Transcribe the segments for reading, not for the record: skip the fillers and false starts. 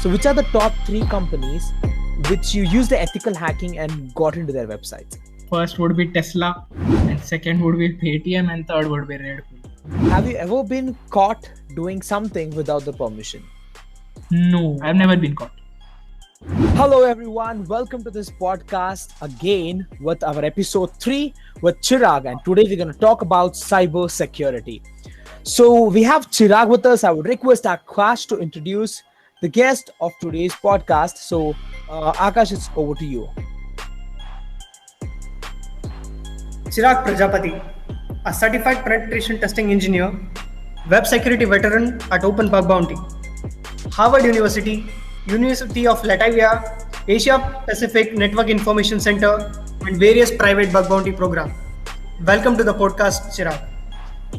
So which are the top 3 companies which you use the ethical hacking and got into their websites? First would be Tesla, and second would be Paytm, and third would be Red Bull. Have you ever been caught doing something without the permission? No, I've never been caught. Hello everyone, welcome to this podcast again with our episode 3 with Chirag, and today we're going to talk about cyber security. So we have Chirag with us. I would request Akash to introduce the guest of today's podcast. So Akash, it's over to you. Chirag Prajapati, a certified penetration testing engineer, web security veteran at Open Bug Bounty, Harvard University, University of Latvia, Asia Pacific Network Information Center, and various private bug bounty programs. Welcome to the podcast, Chirag.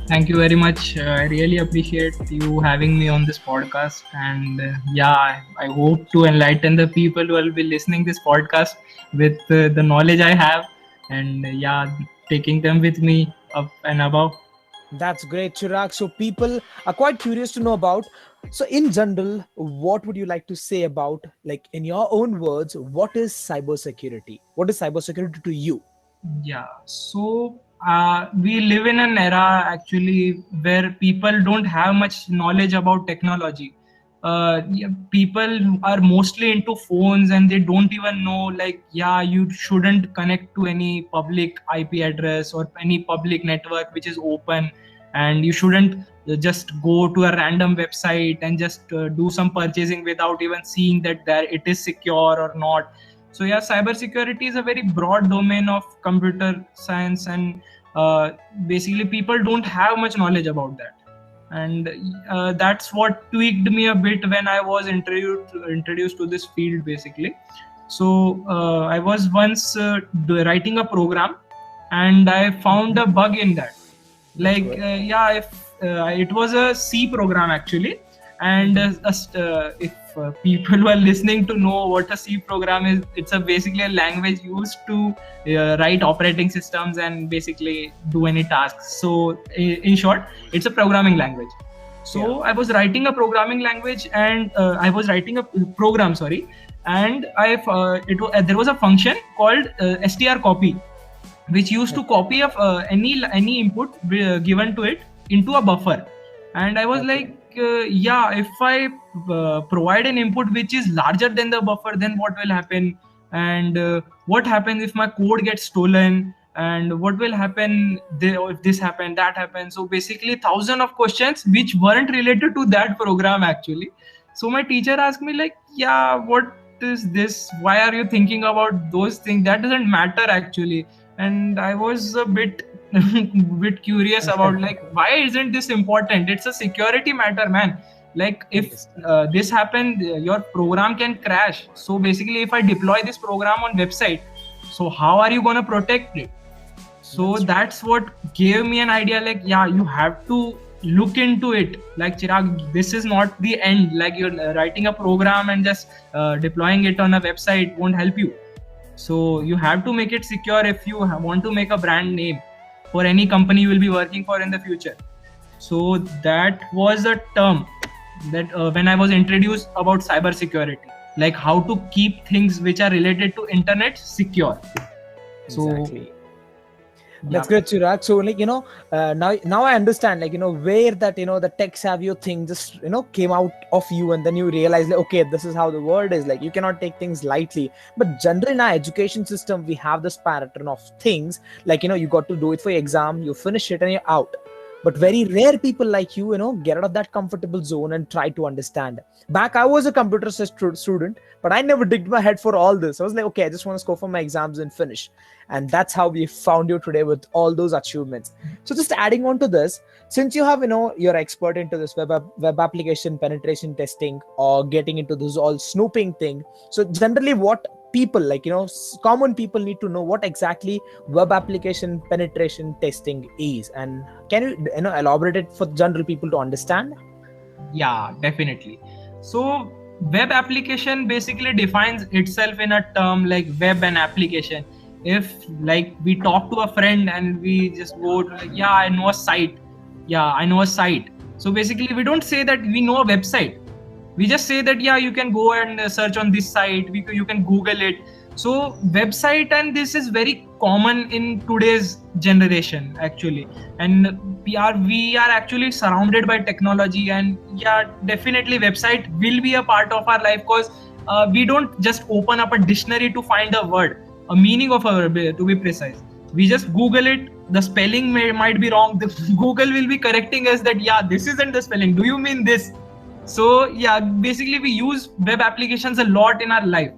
Thank you very much. I really appreciate you having me on this podcast. And I hope to enlighten the people who will be listening this podcast with the knowledge I have, and taking them with me up and above. That's great, Chirag. So people are quite curious to know about. So in general, what would you like to say about, like in your own words, what is cybersecurity? What is cybersecurity to you? Yeah, so we live in an era actually where people don't have much knowledge about technology. People are mostly into phones and they don't even know, you shouldn't connect to any public IP address or any public network which is open, and you shouldn't just go to a random website and just do some purchasing without even seeing that it is secure or not. So cybersecurity is a very broad domain of computer science, and basically people don't have much knowledge about that. And that's what tweaked me a bit when I was introduced to this field, basically. So I was once writing a program, and I found a bug in that. It was a C program actually, and if people who are listening to know what a C program is, it's basically a language used to write operating systems and basically do any tasks. So in short, it's a programming language. So I was writing a programming language, and I was writing a program, and there was a function called strcopy, which used to copy of any input given to it into a buffer. And I was if I provide an input which is larger than the buffer, then what will happen? And what happens if my code gets stolen? And what will happen if this happens, that happens? So basically thousands of questions which weren't related to that program actually. So my teacher asked me what is this? Why are you thinking about those things? That doesn't matter actually. And I was a bit curious about why isn't this important? It's a security matter, man. If this happened, your program can crash. So basically if I deploy this program on website, so how are you going to protect it? So that's what gave me an idea, you have to look into it. Chirag, this is not the end. You're writing a program and just deploying it on a website won't help you. So you have to make it secure if you want to make a brand name for any company you will be working for in the future. So that was a term that when I was introduced about cybersecurity, how to keep things which are related to internet secure. Exactly. That's great, Chirag. So now I understand where that the tech savvy thing just came out of you, and then you realize okay, this is how the world is. You cannot take things lightly. But generally in our education system we have this pattern of things you got to do it for your exam, you finish it and you're out. But very rare people like you get out of that comfortable zone and try to understand. Back I was a computer science student, but I never digged my head for all this. I was okay, I just want to score for my exams and finish. And that's how we found you today with all those achievements. So just adding on to this, since you have you're expert into this web application penetration testing or getting into this all snooping thing. So generally what people common people need to know what exactly web application penetration testing is, and can you elaborate it for general people to understand? Yeah, definitely. So web application basically defines itself in a term like web and application. If we talk to a friend and we just go to I know a site. So basically we don't say that we know a website. We just say that you can go and search on this site, you can Google it. So website, and this is very common in today's generation actually, and we are actually surrounded by technology, and definitely website will be a part of our life, because we don't just open up a dictionary to find a word, a meaning of a word, to be precise. We just Google it. The spelling might be wrong. Google will be correcting us that this isn't the spelling, do you mean this? So basically we use web applications a lot in our life.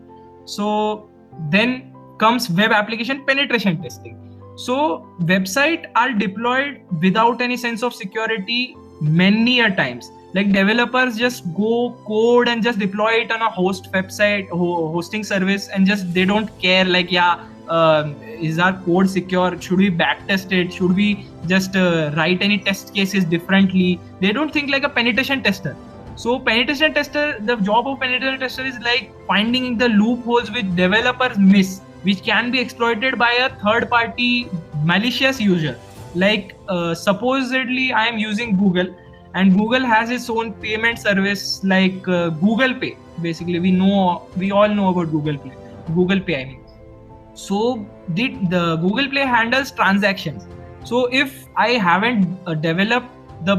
So then comes web application penetration testing. So websites are deployed without any sense of security many a times. Like developers just go code and just deploy it on a hosting service, and just they don't care like is our code secure? Should we backtest it? Should we just write any test cases differently? They don't think like a penetration tester. So penetration tester, the job of penetration tester is like finding the loopholes which developers miss, which can be exploited by a third party malicious user. Like supposedly I am using Google, and Google has its own payment service like Google Pay. Basically we all know about Google Pay I mean. So the Google Play handles transactions. So if I haven't developed the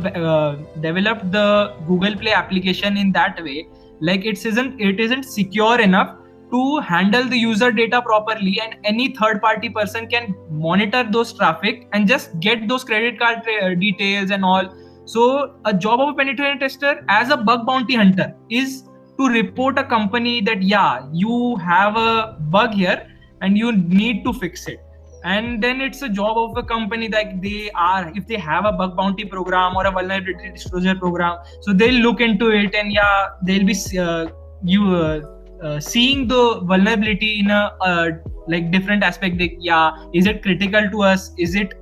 Google Play application in that way, like it isn't secure enough to handle the user data properly, and any third party person can monitor those traffic and just get those credit card details and all. So a job of a penetration tester as a bug bounty hunter is to report a company that you have a bug here and you need to fix it. And then it's a job of a company that if they have a bug bounty program or a vulnerability disclosure program, so they'll look into it, and they'll be seeing the vulnerability in a like different aspect. Like, is it critical to us? Is it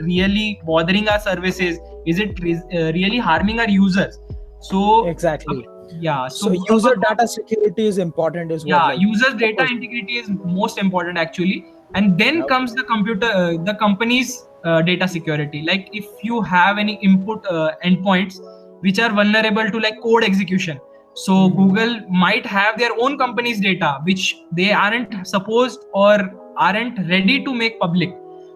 really bothering our services? Is it really harming our users? So exactly. So user data security is important as well. User data integrity is most important actually. And then comes the company's data security. Like if you have any input endpoints which are vulnerable to like code execution, so Google might have their own company's data which they aren't supposed or aren't ready to make public.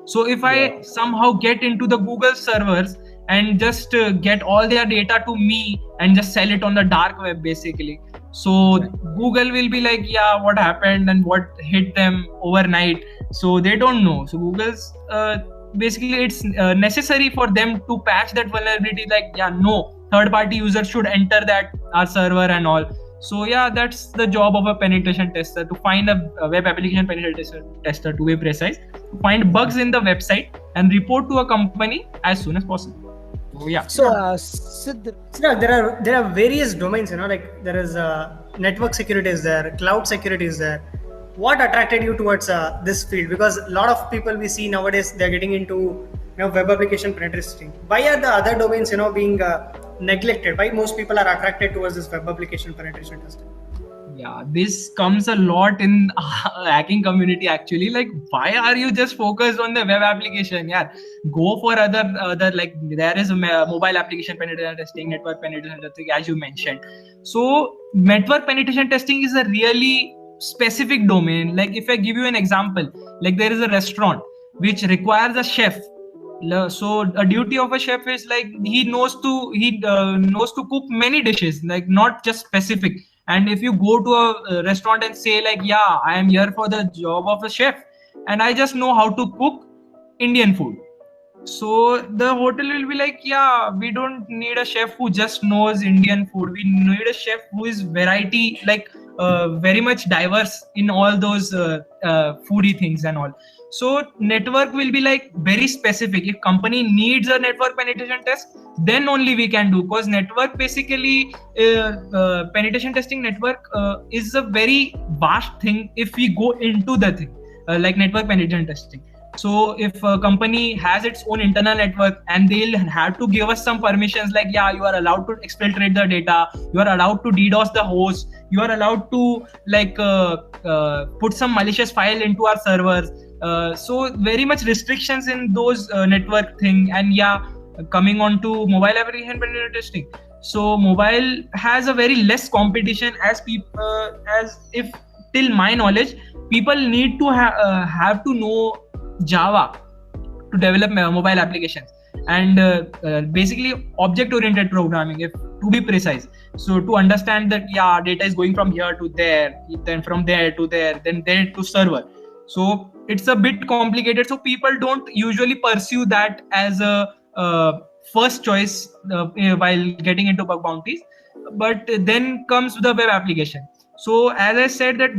So if I somehow get into the Google servers and just get all their data to me and just sell it on the dark web basically, so Google will be like, what happened and what hit them overnight? So they don't know. So Google's basically it's necessary for them to patch that vulnerability. Like, no third-party user should enter our server and all. So that's the job of a penetration tester, to find a web application penetration tester, to be precise, to find bugs in the website and report to a company as soon as possible. So there are various domains, like there is network security is there, cloud security is there. What attracted you towards this field? Because a lot of people we see nowadays, they're getting into web application penetration. Why are the other domains being neglected? Why most people are attracted towards this web application penetration testing? This comes a lot in hacking community actually. Like, why are you just focused on the web application? Go for other like there is a mobile application penetration testing, network penetration testing, as you mentioned. So network penetration testing is a really specific domain. Like if I give you an example, like there is a restaurant which requires a chef. So a duty of a chef is like he knows to cook many dishes, like not just specific. And if you go to a restaurant and say like, I am here for the job of a chef and I just know how to cook Indian food, so the hotel will be like, we don't need a chef who just knows Indian food. We need a chef who is variety, like very much diverse in all those foodie things and all. So network will be like very specific. If company needs a network penetration test, then only we can do, because network basically penetration testing network is a very vast thing if we go into the thing like network penetration testing. So if a company has its own internal network and they'll have to give us some permissions, like you are allowed to exfiltrate the data, you are allowed to DDoS the host, you are allowed to like put some malicious file into our servers. So very much restrictions in those network thing. And coming on to mobile application penetration testing. So mobile has a very less competition as people as if till my knowledge people need to have to know Java to develop mobile applications, and basically object oriented programming, if to be precise. So to understand that data is going from here to there, then from there to there, then there to server. So it's a bit complicated, so people don't usually pursue that as a first choice while getting into bug bounties. But then comes the web application. So as I said that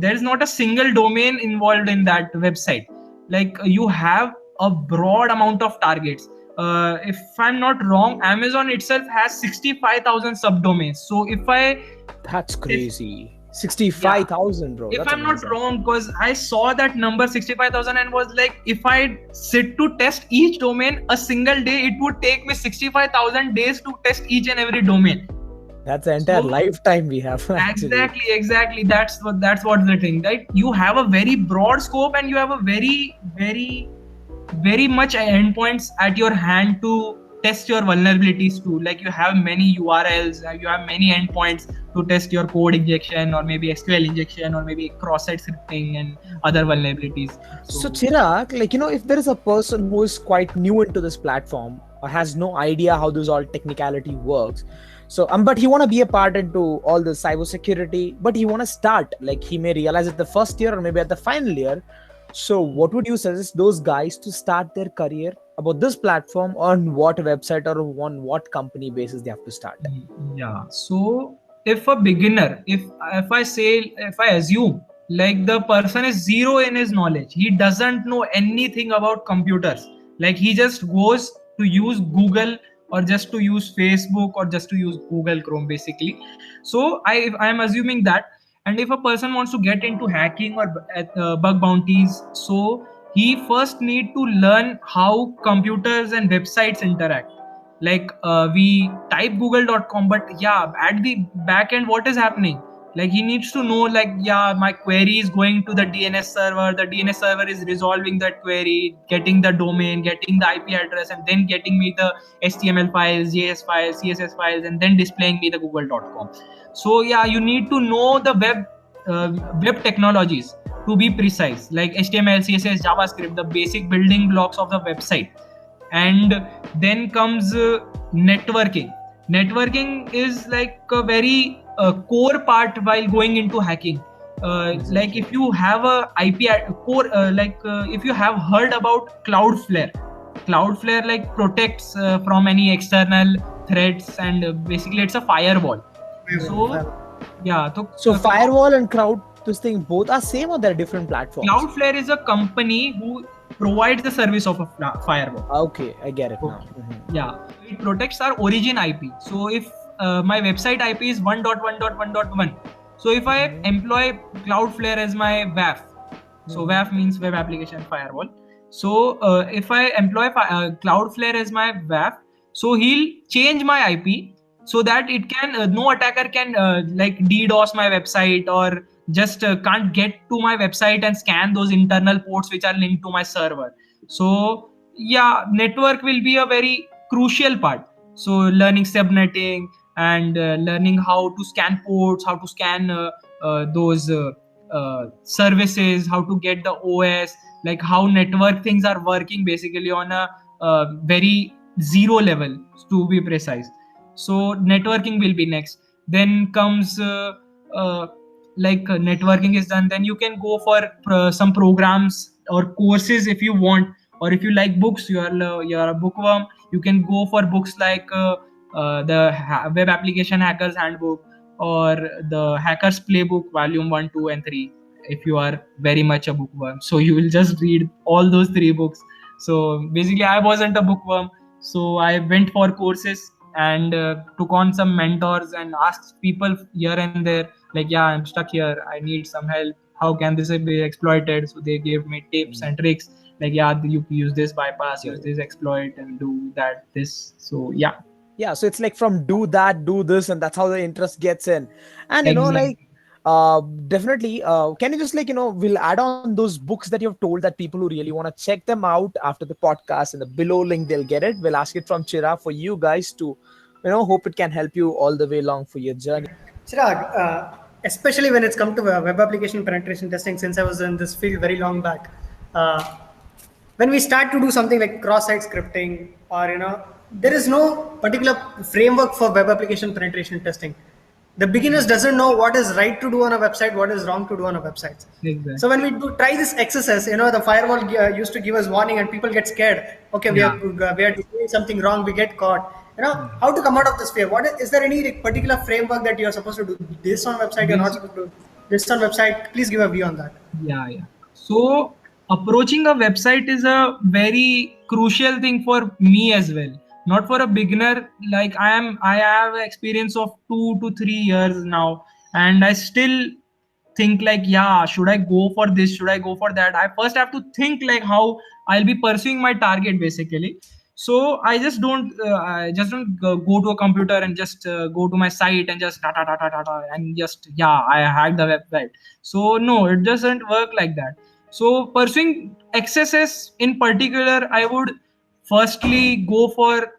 there is not a single domain involved in that website. Like you have a broad amount of targets. If I'm not wrong, Amazon itself has 65,000 subdomains. So if That's crazy. 65,000, bro. if That's I'm amazing. not wrong, because I saw that number 65,000 and was like, if I sit to test each domain a single day, it would take me 65,000 days to test each and every domain. That's the entire So- lifetime we have. Actually. Exactly. That's what the thing, right? You have a very broad scope, and you have a very much endpoints at your hand to test your vulnerabilities to. Like you have many URLs, you have many endpoints to test your code injection, or maybe SQL injection, or maybe cross-site scripting and other vulnerabilities. So Chirag, like, if there is a person who is quite new into this platform or has no idea how this all technicality works, so but he want to be a part into all the cybersecurity, but he want to start, like he may realize at the first year or maybe at the final year. So what would you suggest those guys to start their career about this platform, on what website or on what company basis they have to start? Yeah. So if a beginner, if I assume like the person is zero in his knowledge, he doesn't know anything about computers, like he just goes to use Google, or just to use Facebook, or just to use Google Chrome basically. So I am assuming that. And if a person wants to get into hacking or bug bounties, so he first need to learn how computers and websites interact. Like we type google.com, but at the back end what is happening, like he needs to know, like my query is going to the DNS server, the DNS server is resolving that query, getting the domain, getting the IP address, and then getting me the HTML files, JS files, CSS files, and then displaying me the google.com. So you need to know the web technologies, to be precise, like HTML, CSS, JavaScript, the basic building blocks of the website. And then comes networking is like a very core part while going into hacking. Like if you have a core, if you have heard about Cloudflare like protects from any external threats, and basically it's a firewall. So firewall and this thing both are same, or they're different platforms? Cloudflare is a company who provides the service of a firewall. Okay, I get it now. It protects our origin IP. So if my website IP is 1.1.1.1, so if I employ Cloudflare as my WAF, so WAF means web application firewall. So if I employ Cloudflare as my WAF, so he'll change my IP so that it can no attacker can like DDoS my website, or just can't get to my website and scan those internal ports which are linked to my server. So network will be a very crucial part. So learning subnetting, and learning how to scan ports, how to scan those services, how to get the OS, like how network things are working basically on a very zero level, to be precise. So networking will be next. Then comes networking is done, then you can go for some programs or courses if you want, or if you like books, you are a bookworm, you can go for books like the web application hackers handbook, or the hackers playbook volume 1, 2 and 3, if you are very much a bookworm. So you will just read all those 3 books. So basically I wasn't a bookworm, so I went for courses and took on some mentors and asked people here and there, like I'm stuck here, I need some help, how can this be exploited? So they gave me tips and tricks, like you use this bypass, use this exploit, and do that this. So so it's like from do that, do this, and that's how the interest gets in. And definitely can you just we'll add on those books that you've told that people who really want to check them out after the podcast, and the below link they'll get it. We'll ask it from Chira for you guys to hope it can help you all the way along for your journey. Chirag, especially when it's come to web application penetration testing, since I was in this field very long back, uh, when we start to do something like cross-site scripting, or there is no particular framework for web application penetration testing. The beginners doesn't know what is right to do on a website, what is wrong to do on a website. Exactly. So when we try this exercise, the firewall used to give us warning, and people get scared. Okay, we are doing something wrong, we get caught. How to come out of this fear? Is there any particular framework that you are supposed to do this on website? You're not supposed to do this on website. Please give a view on that. Yeah. So approaching a website is a very crucial thing for me as well. Not for a beginner. Like I have experience of 2 to 3 years now, and I still think like, yeah, should I go for this? Should I go for that? I first have to think like how I'll be pursuing my target basically. So I just don't go to a computer and just go to my site and just and just I hacked the website. So no, it doesn't work like that. So pursuing XSS in particular, I would firstly go for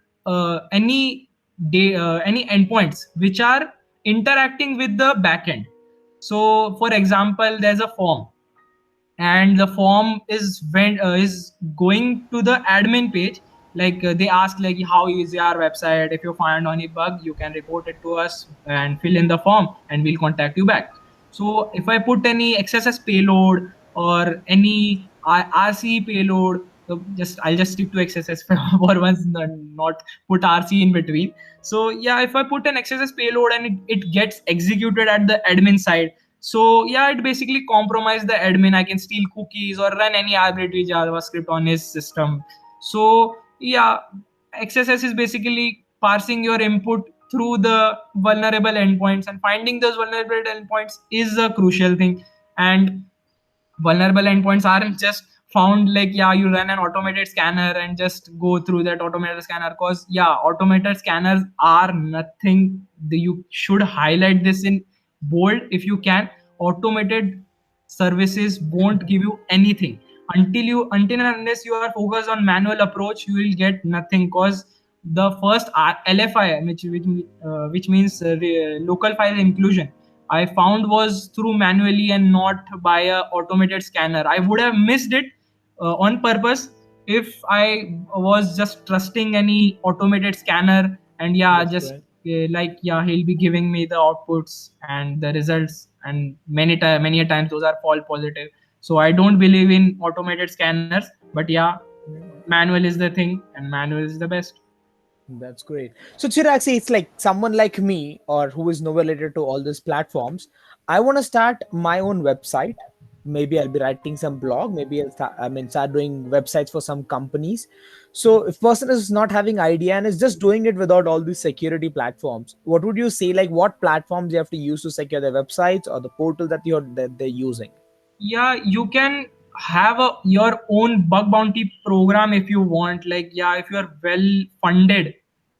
any endpoints which are interacting with the backend. So for example, there's a form, and the form is going to the admin page. Like they ask like, how is your website? If you find any bug, you can report it to us and fill in the form, and we'll contact you back. So if I put any XSS payload or any RC payload, so I'll just stick to XSS for once, not put RC in between. So yeah, if I put an XSS payload and it gets executed at the admin side, so yeah, it basically compromises the admin. I can steal cookies or run any arbitrary JavaScript on his system. So yeah, XSS is basically parsing your input through the vulnerable endpoints, and finding those vulnerable endpoints is a crucial thing. And vulnerable endpoints aren't just found like, you run an automated scanner and just go through that automated scanner, because automated scanners are nothing. You should highlight this in bold if you can. Automated services won't give you anything until and unless you are focused on manual approach. You will get nothing, because the first LFI, which means local file inclusion, I found was through manually and not by a automated scanner. I would have missed it on purpose if I was just trusting any automated scanner, and he'll be giving me the outputs and the results, and many a times those are false positive. So I don't believe in automated scanners, but manual is the thing, and manual is the best. That's great. So Chirag, see, it's like someone like me, or who is no related to all these platforms. I want to start my own website. Maybe I'll be writing some blog. Maybe I'll start doing websites for some companies. So if person is not having idea and is just doing it without all these security platforms, what would you say? Like, what platforms you have to use to secure their websites, or the portal that they're using? Yeah, you can have your own bug bounty program if you want. Like, if you are well funded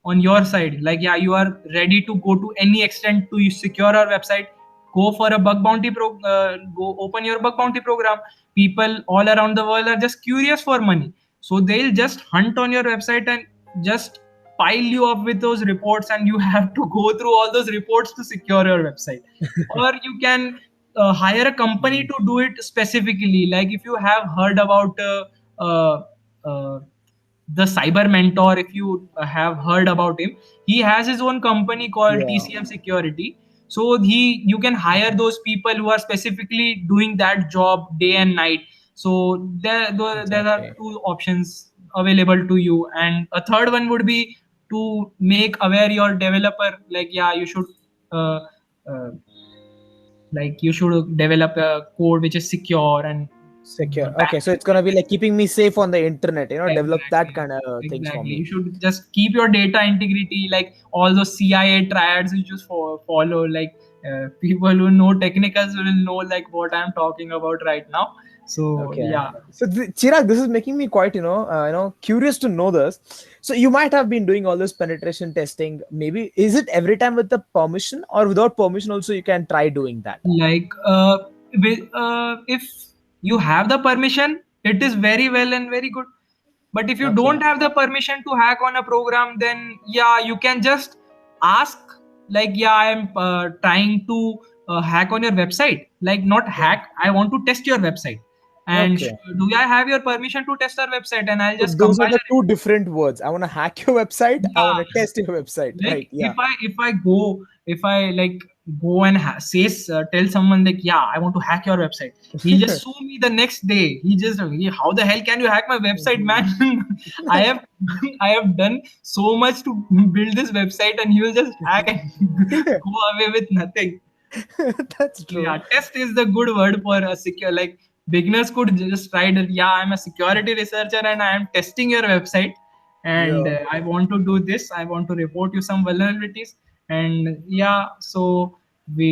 on your side, like, you are ready to go to any extent to secure our website, go for a bug bounty go open your bug bounty program. People all around the world are just curious for money, so they'll just hunt on your website and just pile you up with those reports, and you have to go through all those reports to secure your website. Or you can hire a company to do it specifically. Like, if you have heard about the Cyber Mentor, if you have heard about him, he has his own company called TCM Security. So you can hire those people who are specifically doing that job day and night. So there are two options available to you, and a third one would be to make aware your developer. Like, you should you should develop a code which is secure and secure. Okay, so it's gonna be like keeping me safe on the internet, develop that kind of things for me. You should just keep your data integrity, like all those CIA triads you just follow. Like, people who know technicals will know like what I'm talking about right now. So So Chirag, this is making me quite curious to know this. So you might have been doing all this penetration testing. Maybe is it every time with the permission, or without permission also you can try doing that? Like, if you have the permission, it is very well and very good. But if you don't have the permission to hack on a program, then you can just ask like, yeah, I am trying to hack on your website. Like, not hack, I want to test your website. And Okay. do I have your permission to test our website? And I'll So just those are compile the a two different words. I want to hack your website. I want yeah. to test your website. Like Right. Yeah. if I like go and tell someone like, yeah, I want to hack your website, he'll just sue me the next day. How the hell can you hack my website, man? I have I have done so much to build this website, and he will just hack and go away with nothing. That's So true. yeah, test is the good word for a secure. Like, beginners could just write it. Yeah, I'm a security researcher and I am testing your website, and Yeah. I want to do this. I want to report you some vulnerabilities, and yeah, so we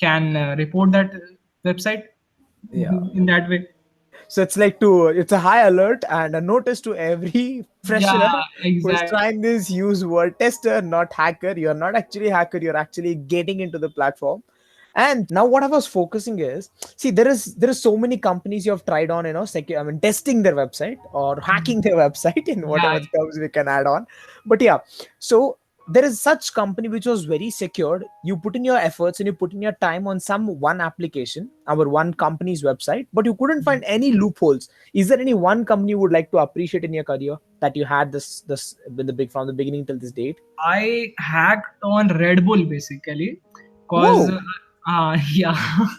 can report that website Yeah. in that way. So it's a high alert and a notice to every fresher Yeah, who is exactly. trying this, use word tester, not hacker. You're not actually hacker, you're actually getting into the platform. And now what I was focusing is, see, there is so many companies you have tried on, testing their website or hacking their website in Yeah, whatever terms we can add on. But yeah, so there is such company which was very secured. You put in your efforts and you put in your time on some one application, our one company's website, but you couldn't find any loopholes. Is there any one company you would like to appreciate in your career that you had this in the big from the beginning till this date? I hacked on Red Bull basically, cause Whoa, yeah, that's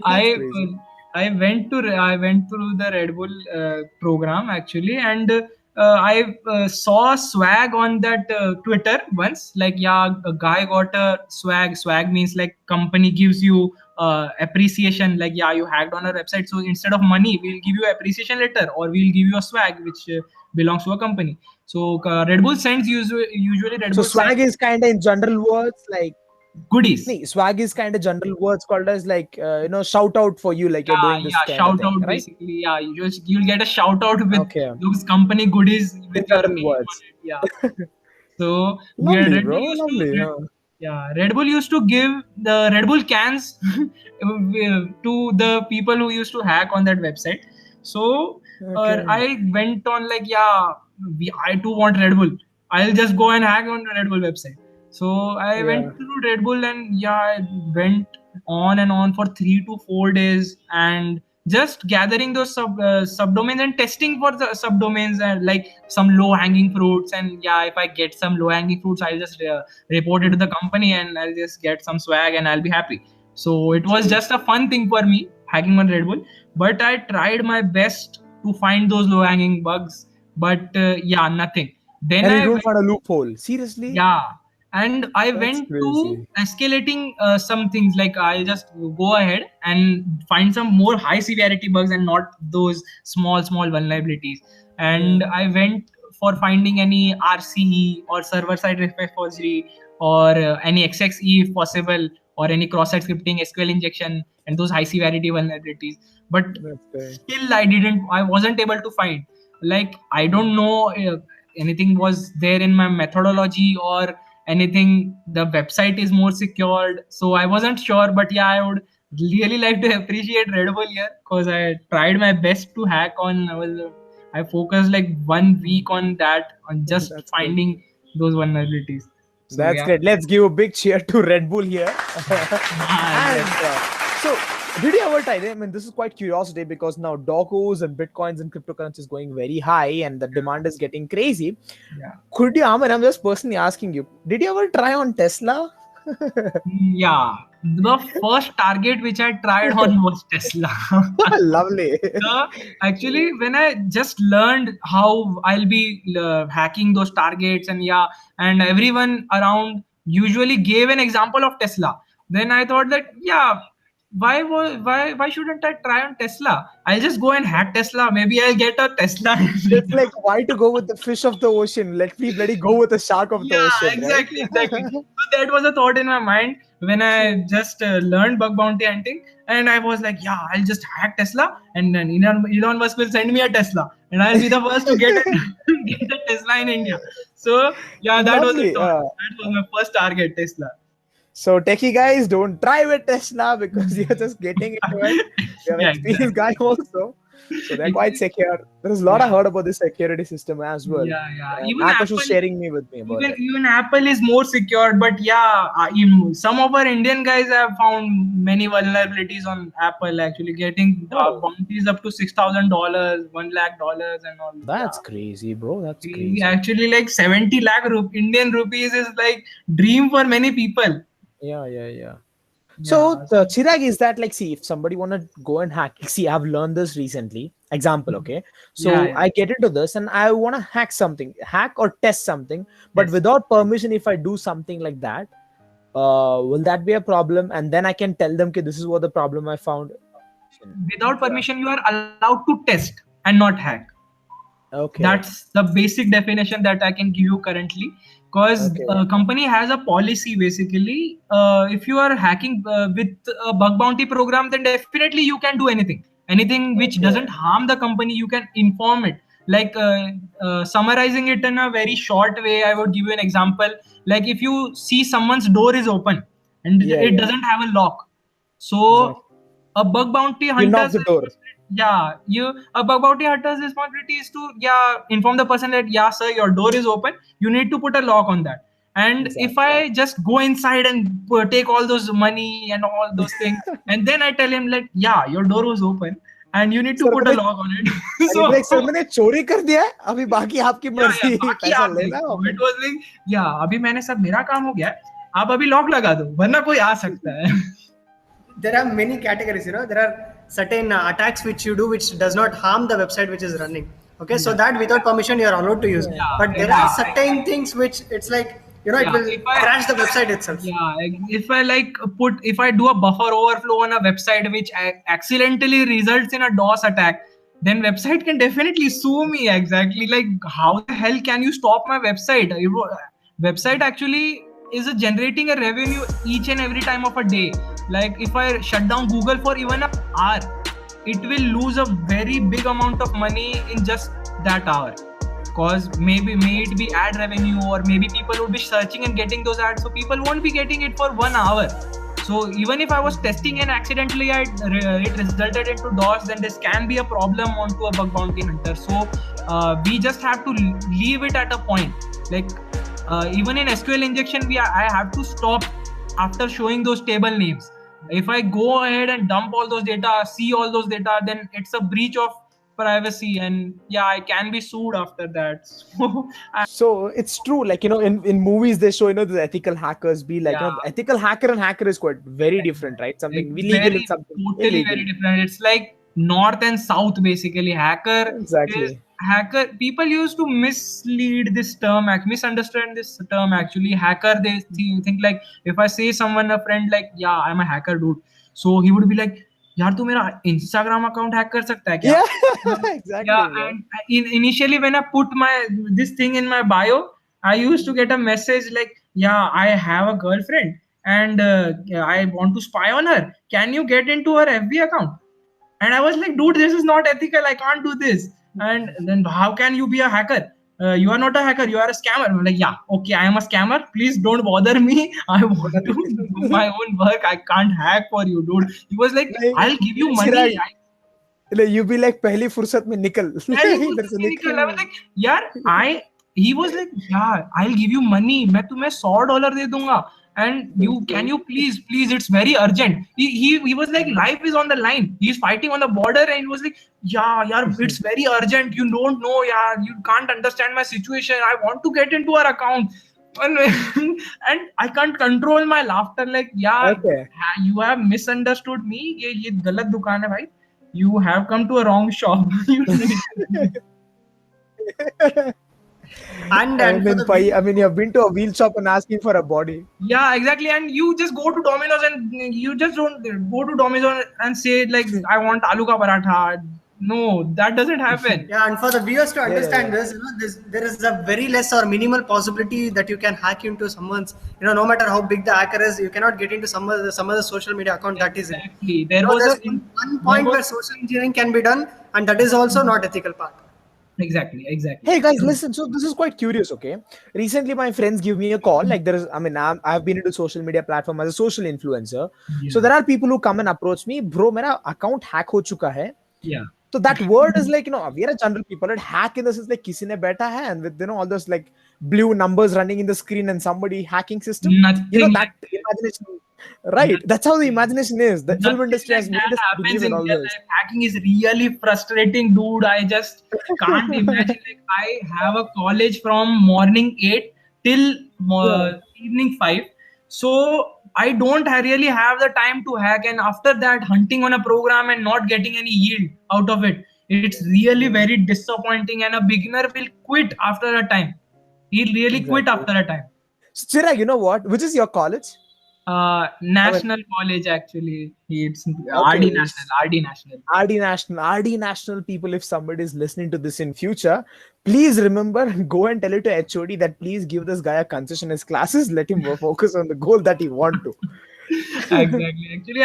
I crazy. I went through the Red Bull program actually, and I saw swag on that Twitter once. Like, yeah, a guy got a swag. Swag means like company gives you appreciation. Like, yeah, you hacked on our website, so instead of money, we'll give you appreciation letter, or we'll give you a swag which belongs to a company. So Red Bull sends usually Red So Bull sends swag is kind of in general words like, goodies. swag is kind of general words called as like, shout out for you, like you're Yeah, doing this yeah, kind of shout thing, out right? basically. Yeah, you'll get a shout out with Okay, those company goodies in with your general name on words. it. Yeah. So Lovely, Red Bull bro. used to Lovely. yeah, Red Bull used to give the Red Bull cans to the people who used to hack on that website. So Okay. I went on like, yeah, I too want Red Bull. I'll just go and hack on the Red Bull website. So I Yeah. went to Red Bull, and yeah, I went on and on for 3 to 4 days, and just gathering those subdomains and testing for the subdomains, and like some low hanging fruits. And yeah, if I get some low hanging fruits, I'll just report it to the company, and I'll just get some swag and I'll be happy. So it was True. just a fun thing for me hacking on Red Bull, but I tried my best to find those low hanging bugs, but yeah, nothing. Then And you I don't went, find a loophole. Seriously? yeah, and I That's went to crazy. escalating some things. Like, I'll just go ahead and find some more high severity bugs and not those small vulnerabilities. Yeah. And I went for finding any RCE or server side repository, or any XXE if possible, or any cross-site scripting, SQL injection, and those high severity vulnerabilities. But That's great. still I wasn't able to find. Like, I don't know anything was there in my methodology or anything. The website is more secured, so I wasn't sure. But yeah, I would really like to appreciate Red Bull here, because I tried my best to hack on. I focused like 1 week on that, on just That's great. finding those vulnerabilities. So That's yeah. great. Let's give a big cheer to Red Bull here. Yes. And so, did you ever try? I mean, this is quite curiosity because now doggos and bitcoins and cryptocurrency is going very high, and the demand is getting crazy. Yeah. Could you, Aman, I'm just personally asking you, did you ever try on Tesla? Yeah, the first target which I tried on was Tesla. Lovely. Actually, when I just learned how I'll be hacking those targets, and yeah, and everyone around usually gave an example of Tesla, then I thought that, yeah, why shouldn't I try on Tesla? I'll just go and hack Tesla. Maybe I'll get a Tesla. It's like, why to go with the fish of the ocean? Let me bloody go with the shark of the Yeah, ocean, right? exactly. So that was a thought in my mind when I just learned bug bounty hunting, and I was like, yeah, I'll just hack Tesla, and then Elon Musk will send me a Tesla, and I'll be the first to get get a Tesla in India. So yeah, that was the Lovely. thought. That was my first target, Tesla. So techie guys, don't try with Tesla because you're just getting into it. We have Yeah, experienced exactly. guy also. So they're quite secure. There's a lot I heard about this security system as well. Yeah. Even Akash was sharing me with me about it. Even Apple is more secured, but some of our Indian guys have found many vulnerabilities on Apple. Actually, getting bounties up to $6,000, $100,000, and all. That's crazy, bro. That's crazy. Actually, like 70 lakh Indian rupees is like dream for many people. Yeah. So the Chirag is that like, see, if somebody want to go and hack, see, I've learned this recently. Example, okay. So I get into this and I want to hack or test something, but without permission, if I do something like that, will that be a problem? And then I can tell them, okay, this is what the problem I found. Without permission, you are allowed to test and not hack. Okay. That's the basic definition that I can give you currently. Because company has a policy basically. If you are hacking with a bug bounty program, then definitely you can do anything which doesn't harm the company. You can inform it. Like summarizing it in a very short way, I would give you an example. Like if you see someone's door is open and it doesn't have a lock, so a bug bounty hunter, you knock the door. A bug bounty hunter's responsibility is to inform the person that sir, your door is open, you need to put a lock on that. And if I just go inside and take all those money and all those things and then I tell him like your door was open and you need to put a lock on it. So like sir, मैंने चोरी कर दिया है, अभी बाकी आपकी मर्जी, पैसा लेना है. It was like अभी मैंने सब मेरा काम हो गया है, आप अभी लॉक लगा दो वरना कोई आ सकता है. There are many categories, there are certain attacks which you do which does not harm the website which is running. Okay, so that without permission you are allowed to use. But there are certain things which it's like, it will crash the website itself. If I do a buffer overflow on a website which accidentally results in a DOS attack, then website can definitely sue me. Exactly. Like how the hell can you stop my website? Website actually is generating a revenue each and every time of a day. Like if I shut down Google for even an hour, it will lose a very big amount of money in just that hour. Cause may it be ad revenue, or maybe people would be searching and getting those ads, so people won't be getting it for 1 hour. So even if I was testing and accidentally it resulted into DOS, then this can be a problem onto a bug bounty hunter. So we just have to leave it at a point. Like even in SQL injection, I have to stop after showing those table names. If I go ahead and dump all those data, see all those data, then it's a breach of privacy, and I can be sued after that. So it's true, like in movies they show the ethical hackers be like ethical hacker and hacker is quite very different, right? Something legal and something totally illegal. Very different. It's like north and south basically. Hacker people used to misunderstand this term actually. Hacker, they think like if I say someone, a friend, like I'm a hacker dude, so he would be like, यार तू मेरा Instagram account hack कर सकता है क्या? Exactly. And initially when I put this thing in my bio, I used to get a message like, I have a girlfriend and I want to spy on her. Can you get into her FB account? And I was like, dude, this is not ethical. I can't do this. And then how can you be a hacker? You are not a hacker. You are a scammer. I'm like, okay, I am a scammer. Please don't bother me. I want to do my own work. I can't hack for you, dude. He was like, I'll give you money. You be like, पहली फुर्सत में निकल. I was like, he was like, I'll give you money. मैं तुम्हें $100 दे दूंगा. And can you please, it's very urgent. He was like, life is on the line. He's fighting on the border, and he was like, it's very urgent. You don't know, you can't understand my situation. I want to get into our account. And I can't control my laughter. Like, you have misunderstood me. ये गलत दुकान है भाई. You have come to a wrong shop. And you have been to a wheel shop and asking for a body. Yeah, exactly. And you just go to Domino's and you just don't go to Domino's and say like, I want aloo ka paratha. No, that doesn't happen. And for the viewers to understand this, there is a very less or minimal possibility that you can hack into someone's, no matter how big the hacker is, you cannot get into some other social media account. That is it. There was one point where social engineering can be done, and that is also not ethical part. Exactly. Hey guys, listen. So this is quite curious. Okay, recently my friends give me a call. Like I've been into social media platform as a social influencer. So there are people who come and approach me, bro. मेरा account hack हो चुका है. So that word is like, we are a general people. And hack in the sense like kisi ne baitha hai, and with all those like blue numbers running in the screen and somebody hacking system. Nothing That like imagination, right? That's how the imagination is. The film nothing industry like has made that us happens believe in in all real this. life. Hacking is really frustrating, dude. I just can't imagine. Like, I have a college from morning 8 till evening 5, so I don't really have the time to hack. And after that, hunting on a program and not getting any yield out of it, it's really very disappointing. And a beginner will quit after a time. He'll really quit Exactly. after a time. So Chirag, you know what? Which is your college? National college, actually. It's Okay. RD National. RD National. RD National people, if somebody is listening to this in future, please remember, go and tell it to HOD that please give this guy a concession in his classes. Let him focus on the goal that he want to. Exactly. Actually,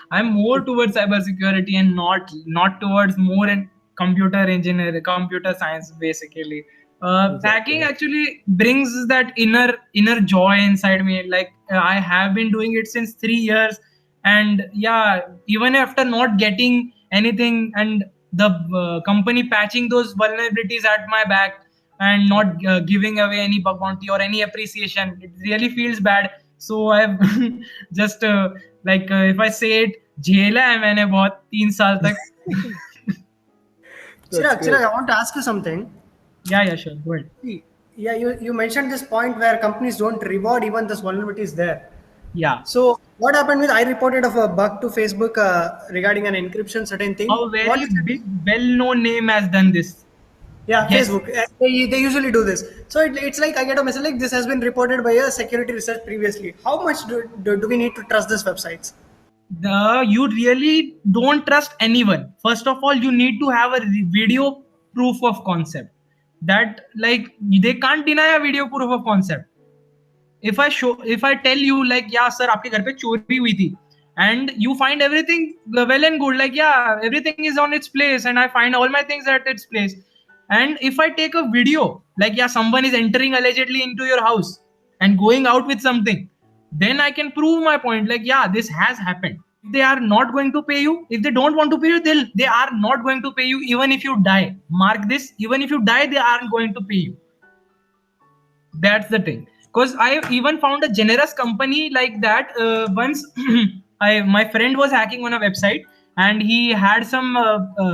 I'm more towards cybersecurity and not towards more in computer engineering, computer science, basically. Hacking Exactly. actually brings that inner joy inside me. Like, I have been doing it since 3 years, and yeah, even after not getting anything, and the company patching those vulnerabilities at my back and not giving away any bug bounty or any appreciation, it really feels bad. So I've just if I say it, झेला है मैंने बहुत 3 साल तक. That's Chirag, great. I want to ask you something. Yeah, sure, go ahead. Yeah, you mentioned this point where companies don't reward even this vulnerabilities there. Yeah. So what happened with I reported of a bug to Facebook regarding an encryption certain thing. A What very is it? big, well-known name has done this. Yeah, Yes. Facebook. They usually do this. So it's like I get a message like this has been reported by a security research previously. How much do we need to trust these websites? You really don't trust anyone. First of all, you need to have a video proof of concept. That, like, they can't deny a video proof of concept. If I tell you, like, yeah sir, आपके घर पे चोरी हुई थी, and you find everything well and good, like, yeah, everything is on its place and I find all my things at its place, and if I take a video, like, yeah, someone is entering allegedly into your house and going out with something, then I can prove my point, like, yeah, this has happened. If they are not going to pay you, if they don't want to pay you, they are not going to pay you. Even if you die, mark this, even if you die, they aren't going to pay you. That's the thing. Because I even found a generous company like that once. My friend was hacking on a website, and he had some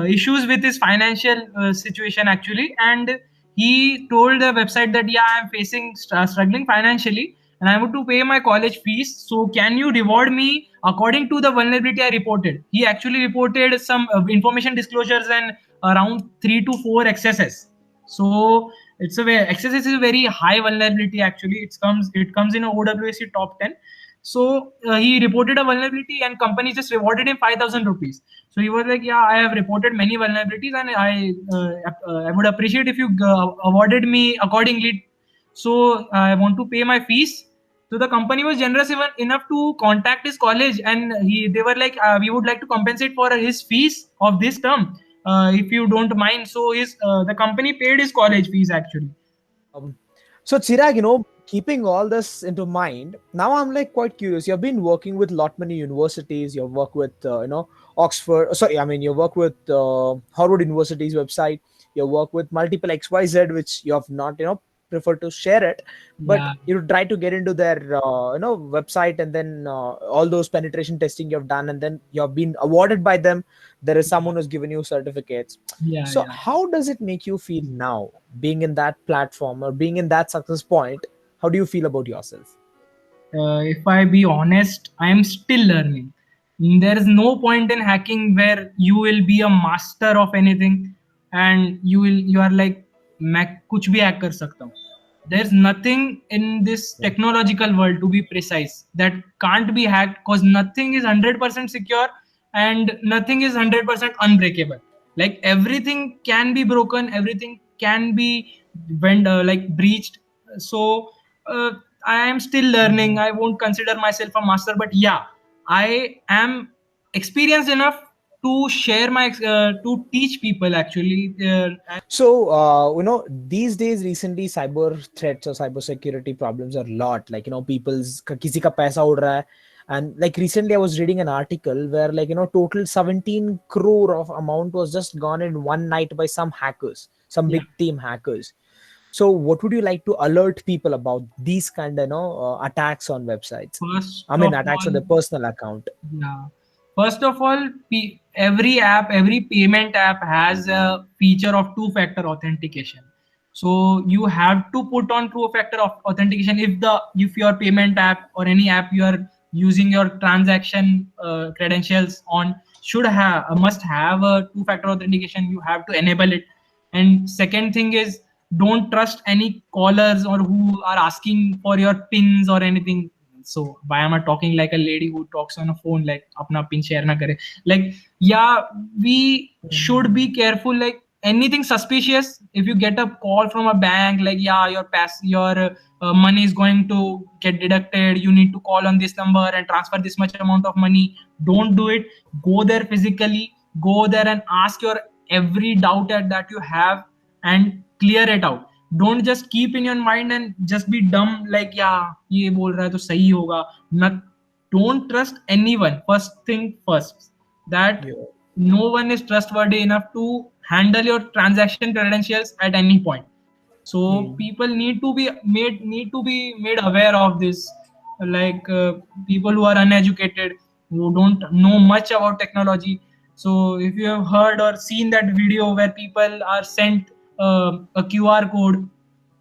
issues with his financial situation, actually, and he told the website that, yeah, I'm facing struggling financially and I want to pay my college fees, so can you reward me according to the vulnerability I reported. He actually reported some information disclosures and around 3 to 4 excesses. So it's a very XSS is a very high vulnerability. Actually, it comes in a OWC top 10. So he reported a vulnerability, and company just rewarded him 5,000 rupees. So he was like, "Yeah, I have reported many vulnerabilities, and I would appreciate if you awarded me accordingly. So I want to pay my fees." So the company was generous enough to contact his college, and they were like, "We would like to compensate for his fees of this term, if you don't mind." So the company paid his college fees, actually. So Chirag, keeping all this into mind, now I'm like quite curious. You've been working with lot many universities. You've worked with Oxford. Sorry, I mean you work with Harvard University's website. You work with multiple XYZ, which you have not prefer to share it, but Yeah. you try to get into their website, and then all those penetration testing you've done, and then you've been awarded by them. There is someone who's given you certificates. Yeah, So yeah. how does it make you feel now, being in that platform or being in that success point? How do you feel about yourself? If I be honest, I am still learning. There is no point in hacking where you will be a master of anything, and you are like, मैं कुछ भी hack कर सकता हूँ. There's nothing in this technological world, to be precise, that can't be hacked, because nothing is 100% secure and nothing is 100% unbreakable. Like, everything can be broken, everything can be breached. So I am still learning. I won't consider myself a master, but yeah, I am experienced enough to share my to teach people, actually. So, these days, recently, cyber threats or cyber security problems are a lot. Like, people's किसी का पैसा उड़ रहा है, And like recently I was reading an article where like, total 17 crore of amount was just gone in one night by some hackers, some Yeah. big team hackers. So what would you like to alert people about these kind of, attacks on websites? First I mean, of attacks on all, the personal account. yeah. First of all, every app, every payment app has a feature of two-factor authentication. So you have to put on two-factor of authentication if your payment app or any app you are using your transaction credentials on must have a two-factor authentication. You have to enable it. And second thing is, don't trust any callers or who are asking for your pins or anything. So why am I talking like a lady who talks on a phone, like apna pin share na kare? Like, yeah, we should be careful. Like anything suspicious, if you get a call from a bank, like yeah, your money is going to get deducted, you need to call on this number and transfer this much amount of money. Don't do it. Go there physically. Go there and ask your every doubt that you have and clear it out. Don't just keep in your mind and just be dumb, like yeah, ये बोल रहा है तो सही होगा. Not, don't trust anyone. First thing first, that Yeah. no one is trustworthy enough to handle your transaction credentials at any point. So Yeah. people need to be made aware of this. Like people who are uneducated, who don't know much about technology. So if you have heard or seen that video where people are sent a QR code,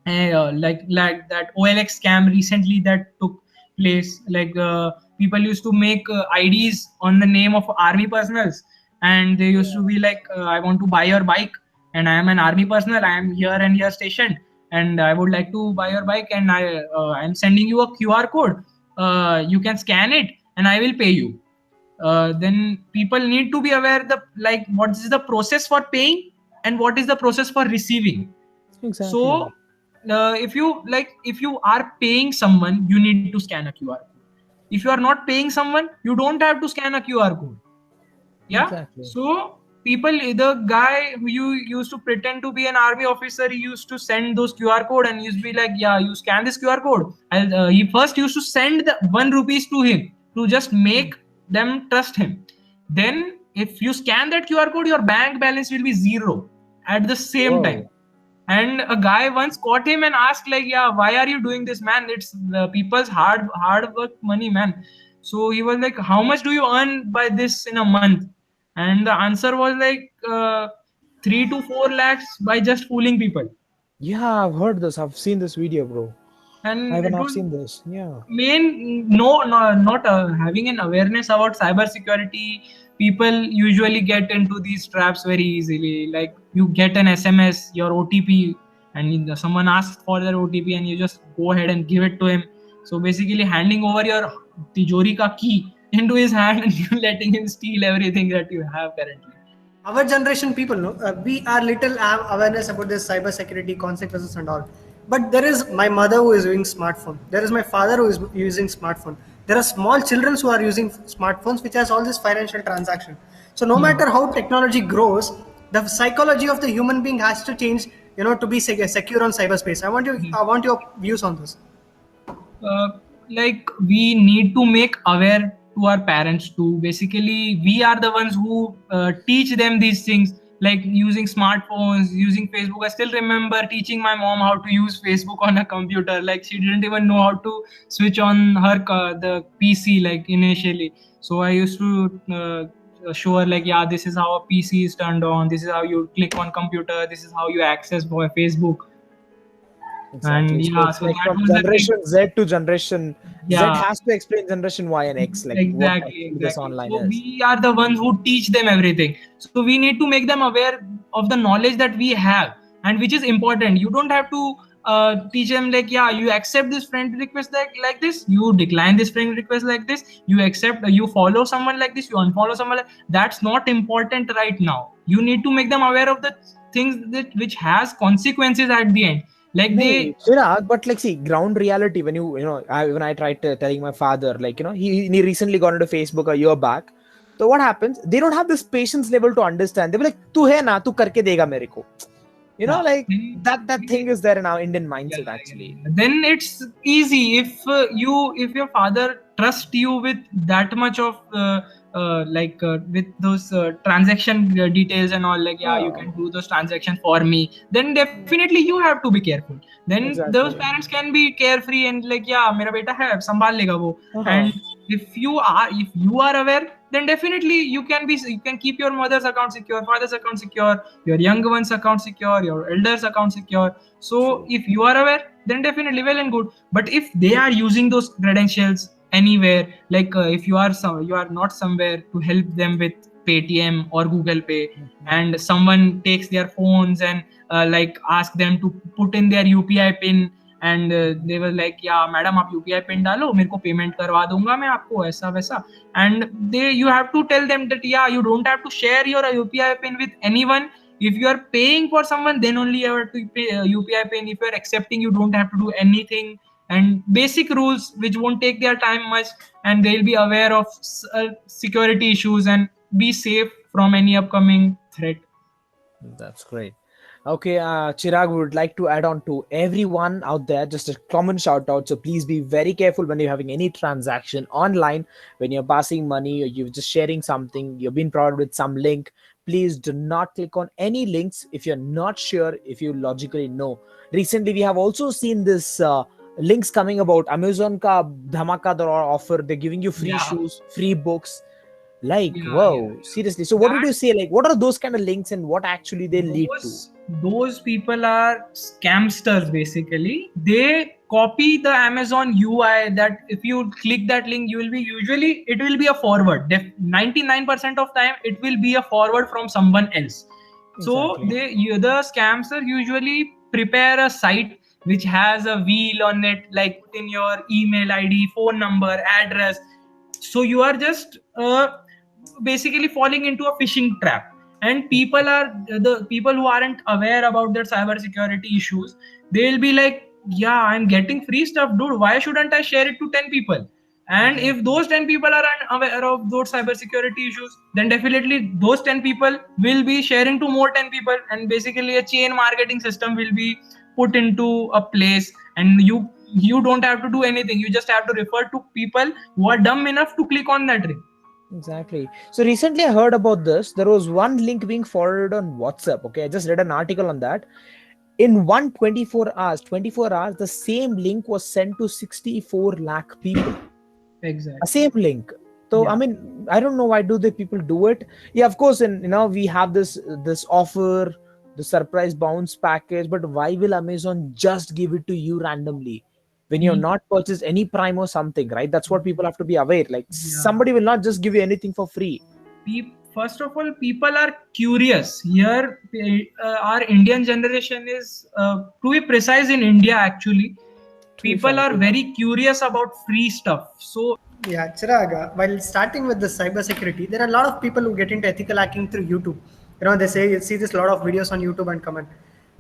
like that OLX scam recently that took place. Like people used to make IDs on the name of army personals, and they used to be like, I want to buy your bike, and I am an army personnel, I am here and here stationed, and I would like to buy your bike, and I am sending you a QR code. You can scan it, and I will pay you. Then people need to be aware what is the process for paying and what is the process for receiving. Exactly. So if you are paying someone, you need to scan a QR code. If you are not paying someone, you don't have to scan a QR code. Yeah. Exactly. So the guy who you used to pretend to be an army officer, he used to send those QR code and used to be like, yeah, you scan this QR code. And he first used to send the 1 rupees to him to just make them trust him. Then if you scan that QR code, your bank balance will be zero at the same Whoa. time. And a guy once caught him and asked, like, yeah, why are you doing this, man? It's people's hard work money, man. So he was like, how much do you earn by this in a month? And the answer was like 3 to 4 lakhs by just fooling people. Yeah, I've heard this. I've seen this video, bro. And I've it not was seen this. Yeah. not having an awareness about cyber security. People usually get into these traps very easily. Like you get an SMS, your OTP, and someone asks for their OTP, and you just go ahead and give it to him. So basically, handing over your tijori ka key into his hand and you letting him steal everything that you have currently. Our generation people, we are little have awareness about this cyber security consequences and all. But there is my mother who is using smartphone. There is my father who is using smartphone. There are small children who are using smartphones, which has all this financial transaction. So no matter how technology grows, the psychology of the human being has to change, to be secure on cyberspace. I want your views on this. Like we need to make aware to our parents too. Basically, we are the ones who teach them these things, like using smartphones, using Facebook. I still remember teaching my mom how to use Facebook on a computer. Like she didn't even know how to switch on the PC like initially. So I used to show her like, yeah, this is how a PC is turned on, this is how you click on computer, this is how you access Facebook. Exactly. And So yeah, it's so like that from was the thing. generation Z to generation Z Yeah. has to explain generation Y and X, like what actually this online So is. we are the ones who teach them everything. So we need to make them aware of the knowledge that we have, and which is important. You don't have to teach them like, yeah, you accept this friend request like this, you decline this friend request like this, you follow someone like this, you unfollow someone that's not important right now. You need to make them aware of the things which has consequences at the end. Like No, Chirag, but like, see, ground reality. When when I tried telling my father, like, he recently got into Facebook a year back. So what happens? They don't have this patience level to understand. They be like, "Tu hai na, tu karke dega mere ko." Like that thing is there in our Indian mindset actually. Then it's easy if your father trust you with that much of with those transaction details and all, like yeah, you can do those transactions for me, then definitely you have to be careful. Then those Exactly. parents can be carefree and like yeah, mera beta hai, sambhal lega wo. And if you are aware, then definitely you can keep your mother's account secure, father's account secure, your younger one's account secure, your elders account secure. So if you are aware, then definitely well and good. But if they are using those credentials anywhere, like if you are not somewhere to help them with Paytm or Google Pay, and someone takes their phones and like ask them to put in their UPI pin, and they were like yeah madam आप UPI pin डालो, मेरे को payment करवा दूंगा मैं आपको ऐसा वैसा. And you have to tell them that yeah, you don't have to share your UPI pin with anyone. If you are paying for someone, then only you have to pay UPI pin. If you are accepting, you don't have to do anything. And basic rules which won't take their time much, and they'll be aware of security issues and be safe from any upcoming threat. That's great. Okay, Chirag, would like to add on to everyone out there, just a common shout out. So please be very careful when you're having any transaction online, when you're passing money or you're just sharing something, you've been provided with some link. Please do not click on any links if you're not sure, if you logically know. Recently, we have also seen this links coming about Amazon ka dhamaka offer. They're giving you free shoes, free books. Like, whoa, seriously. So what would you say? Like, what are those kind of links and what actually they lead to? Those people are scamsters, basically. They copy the Amazon UI that if you click that link, you will be usually, it will be a forward. 99% of time, it will be a forward from someone else. So the scamster usually prepare a site which has a wheel on it, like put in your email ID, phone number, address. So you are just basically falling into a phishing trap. And people are the people who aren't aware about their cyber security issues. They'll be like, yeah, I'm getting free stuff, dude. Why shouldn't I share it to 10 people? And if those 10 people are unaware of those cyber security issues, then definitely those 10 people will be sharing to more 10 people, and basically a chain marketing system will be put into a place. And you don't have to do anything. You just have to refer to people who are dumb enough to click on that link. Exactly. So recently I heard about this. There was one link being forwarded on WhatsApp. Okay, I just read an article on that. In 24 hours, the same link was sent to 64 lakh people. Exactly. A same link. So I mean, I don't know why do the people do it. Yeah, of course, and we have this offer, the surprise bounce package, but why will Amazon just give it to you randomly when you're not purchased any Prime or something, right? That's what people have to be aware. Like somebody will not just give you anything for free. First of all, people are curious. Here, our Indian generation is, to be precise, in India actually, people are very curious about free stuff. So yeah, Chirag, while starting with the cybersecurity, there are a lot of people who get into ethical hacking through YouTube. They say you see this lot of videos on YouTube and comment,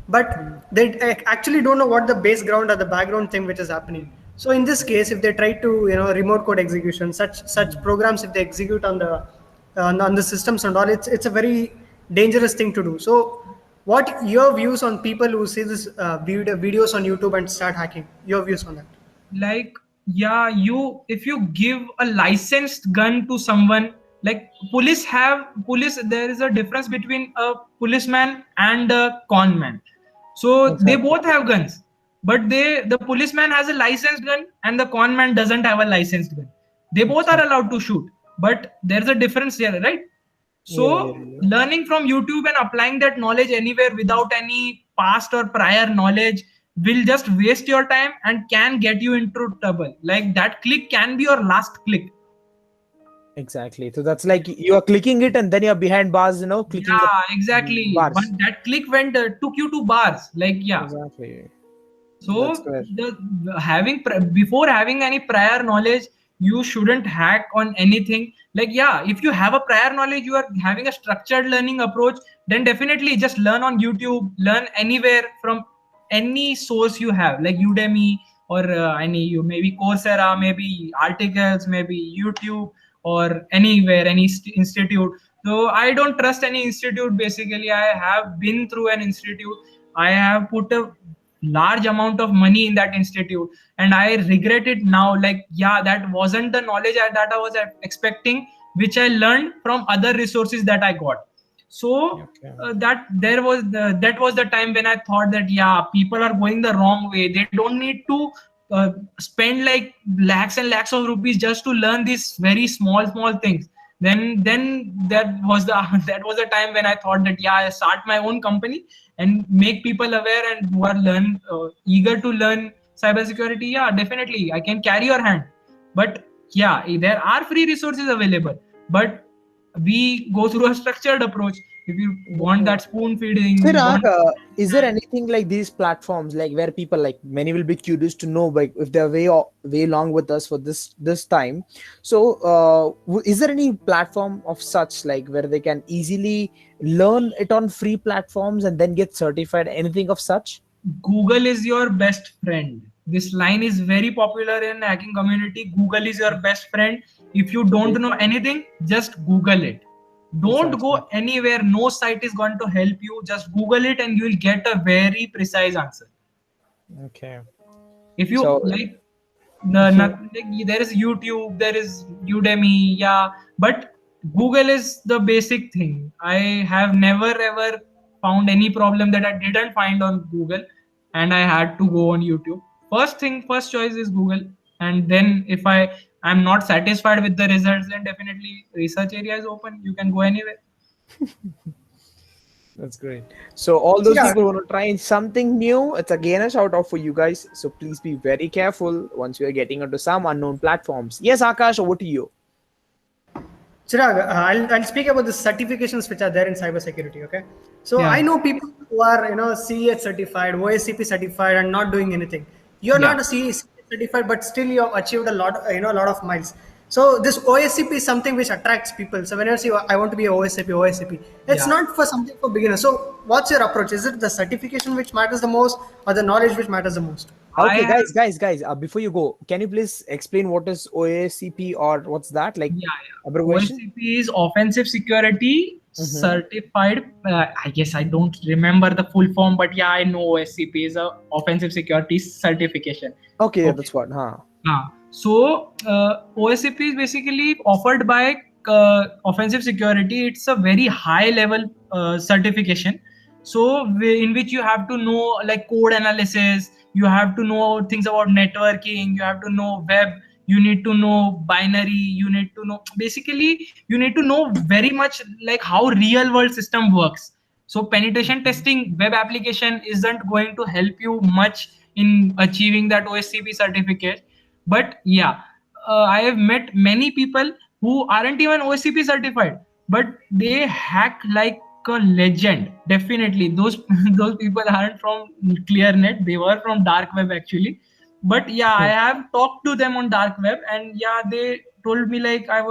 but they actually don't know what the base ground or the background thing which is happening. So in this case, if they try to remote code execution, such programs, if they execute on the systems and all, it's a very dangerous thing to do. So what your views on people who see this videos on YouTube and start hacking? Your views on that? Like, yeah, if you give a licensed gun to someone, like police, there is a difference between a policeman and a con man. So they both have guns, but the policeman has a licensed gun and the con man doesn't have a licensed gun. They both are allowed to shoot, but there's a difference here, right? So learning from YouTube and applying that knowledge anywhere without any past or prior knowledge will just waste your time and can get you into trouble. Like that click can be your last click. Exactly. So that's like you are clicking it and then you're behind bars, clicking. Yeah, exactly. Bars. But that click took you to bars. Like, yeah. Exactly. So before having any prior knowledge, you shouldn't hack on anything. Like, yeah, if you have a prior knowledge, you are having a structured learning approach, then definitely just learn on YouTube, learn anywhere from any source you have, like Udemy or maybe Coursera, maybe articles, maybe YouTube, or anywhere, any institute. So I don't trust any institute. Basically, I have been through an institute. I have put a large amount of money in that institute, and I regret it now. Like, yeah, that wasn't the knowledge that I was expecting, which I learned from other resources that I got. So that was the time when I thought that, yeah, people are going the wrong way. They don't need to spend like lakhs and lakhs of rupees just to learn these very small things. Then that was the that was the time when I thought that, yeah, I start my own company and make people aware and who are eager to learn cybersecurity. Yeah, definitely I can carry your hand. But yeah, there are free resources available, but we go through a structured approach. If you want that spoon feeding, Chirag, is there anything like these platforms, like where people, like many will be curious to know, like if they're way long with us for this time? So, is there any platform of such, like where they can easily learn it on free platforms and then get certified? Anything of such? Google is your best friend. This line is very popular in hacking community. Google is your best friend. If you don't know anything, just Google it. Don't go anywhere. No site is going to help you. Just Google it and you'll get a very precise answer. Okay. If you there is YouTube, there is Udemy, yeah, but Google is the basic thing. I have never ever found any problem that I didn't find on Google, and I had to go on YouTube. First choice is Google, and then if I'm not satisfied with the results, then definitely research area is open. You can go anywhere. That's great. So all those people who want to try something new, it's again a shout out for you guys. So please be very careful once you are getting onto some unknown platforms. Yes, Akash, over to you. Chirag, I'll speak about the certifications which are there in cybersecurity. Okay, so I know people who are CEH certified, OSCP certified, and not doing anything. You're not a CEH certified, but still you have achieved a lot of miles. So this OSCP is something which attracts people. So whenever you say, I want to be a OSCP, it's not for something for beginners. So what's your approach? Is it the certification which matters the most, or the knowledge which matters the most? Okay, guys, before you go, can you please explain what is OSCP, or what's that like? OSCP is Offensive Security Certified. I guess I don't remember the full form, but yeah, I know OSCP is a Offensive Security Certification. Okay. That's what, So OSCP is basically offered by Offensive Security. It's a very high level certification. So in which you have to know like code analysis, you have to know things about networking, you have to know web, you need to know binary, you need to know very much like how real world system works. So penetration testing web application isn't going to help you much in achieving that OSCP certificate. But yeah, I have met many people who aren't even OSCP certified, but they hack like a legend. Definitely those people aren't from ClearNet, they were from dark web actually. But yeah, I have talked to them on dark web, and yeah, they told me like I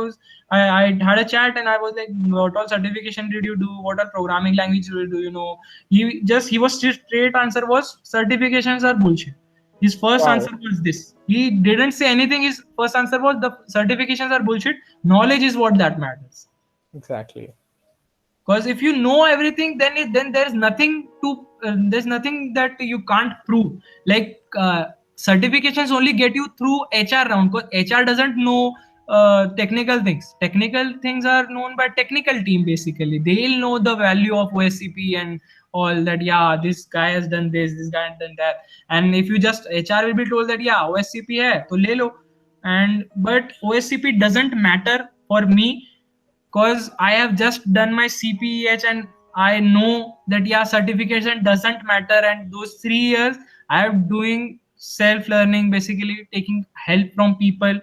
had a chat and I was like, what all certification did you do, what all programming language do you know? He was straight answer was certifications are bullshit. His first answer was this. He didn't say anything. His first answer was the certifications are bullshit. Knowledge is what that matters. Exactly. Because if you know everything, then there's nothing that you can't prove. Like certifications only get you through HR round, because HR doesn't know technical things. Technical things are known by technical team basically. They'll know the value of OSCP and all that. Yeah, this guy has done this guy has done that. And if you just HR will be told that yeah, OSCP hai, to le lo. But OSCP doesn't matter for me, because I have just done my CPEH and I know that yeah, certification doesn't matter. And those 3 years I am doing self-learning, basically taking help from people,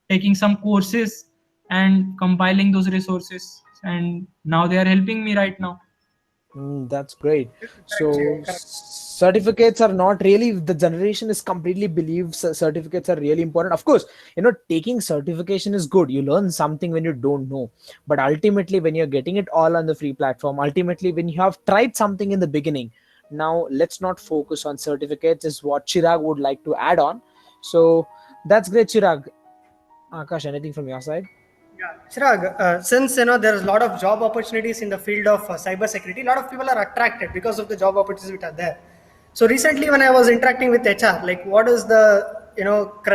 taking some courses and compiling those resources. And now they are helping me right now. That's great. So certificates are not really, the generation is completely believes certificates are really important. Of course, taking certification is good. You learn something when you don't know. But ultimately, when you're getting it all on the free platform, ultimately when you have tried something in the beginning, now let's not focus on certificates is what Chirag would like to add on. So that's great, Chirag. Akash, anything from your side? Yeah, Chirag, since there's a lot of job opportunities in the field of cybersecurity, a lot of people are attracted because of the job opportunities which are there. So recently, when I was interacting with HR, like what is the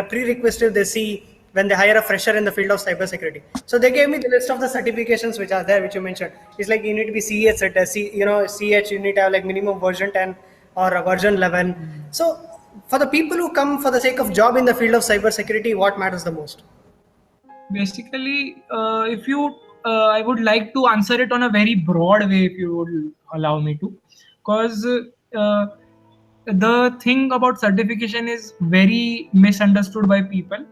prerequisite they see when they hire a fresher in the field of cybersecurity? So they gave me the list of the certifications which are there, which you mentioned. It's like you need to be CH CH, you need to have like minimum version 10 or a version 11. So for the people who come for the sake of job in the field of cybersecurity, what matters the most? Basically, if you, I would like to answer it on a very broad way, if you would allow me to, because the thing about certification is very misunderstood by people.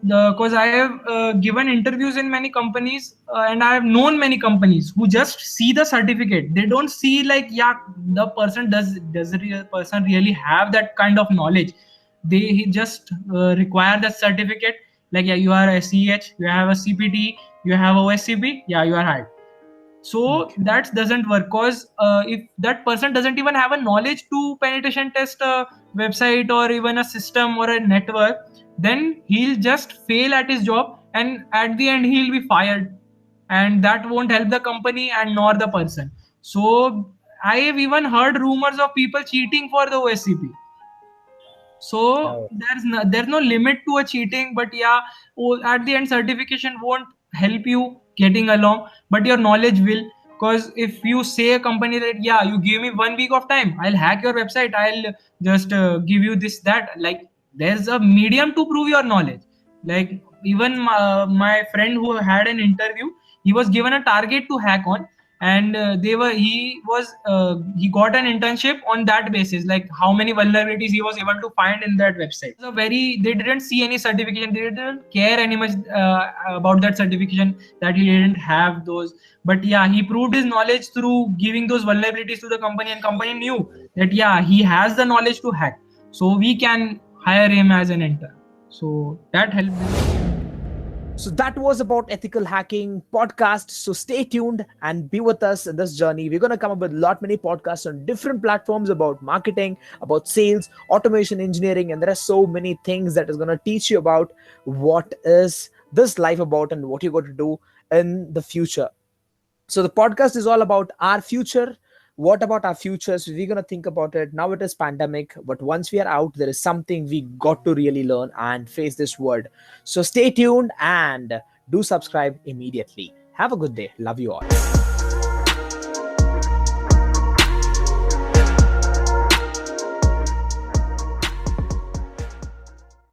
Because I have given interviews in many companies, and I have known many companies who just see the certificate. They don't see like, yeah, the person does the person really have that kind of knowledge. He just require that certificate, like, yeah, you are a CH, you have a CPT, you have OSCP, yeah, you are hired. So that doesn't work, because if that person doesn't even have a knowledge to penetration test a website or even a system or a network, then he'll just fail at his job, and at the end he'll be fired, and that won't help the company and nor the person. So I have even heard rumors of people cheating for the OSCP. So there's no limit to a cheating, but yeah, at the end certification won't help you getting along, but your knowledge will. Because if you say a company that, yeah, you give me 1 week of time, I'll hack your website, I'll just give you this, that, like, there's a medium to prove your knowledge. Like, even my friend who had an interview, he was given a target to hack on, and he got an internship on that basis, like how many vulnerabilities he was able to find in that website. So they didn't see any certification, they didn't care any much about that certification, that he didn't have those. But yeah, he proved his knowledge through giving those vulnerabilities to the company, and company knew that, yeah, he has the knowledge to hack, so we can hire him as an intern. So that helped. So that was about ethical hacking podcast. So stay tuned and be with us in this journey. We're going to come up with many podcasts on different platforms about marketing, about sales, automation, engineering, and there are so many things that is going to teach you about what is this life about and what you're going to do in the future. So the podcast is all about our future. What about our future? So we're going to think about it. Now it is pandemic, but once we are out, there is something we got to really learn and face this world. So stay tuned and do subscribe immediately. Have a good day. Love you all.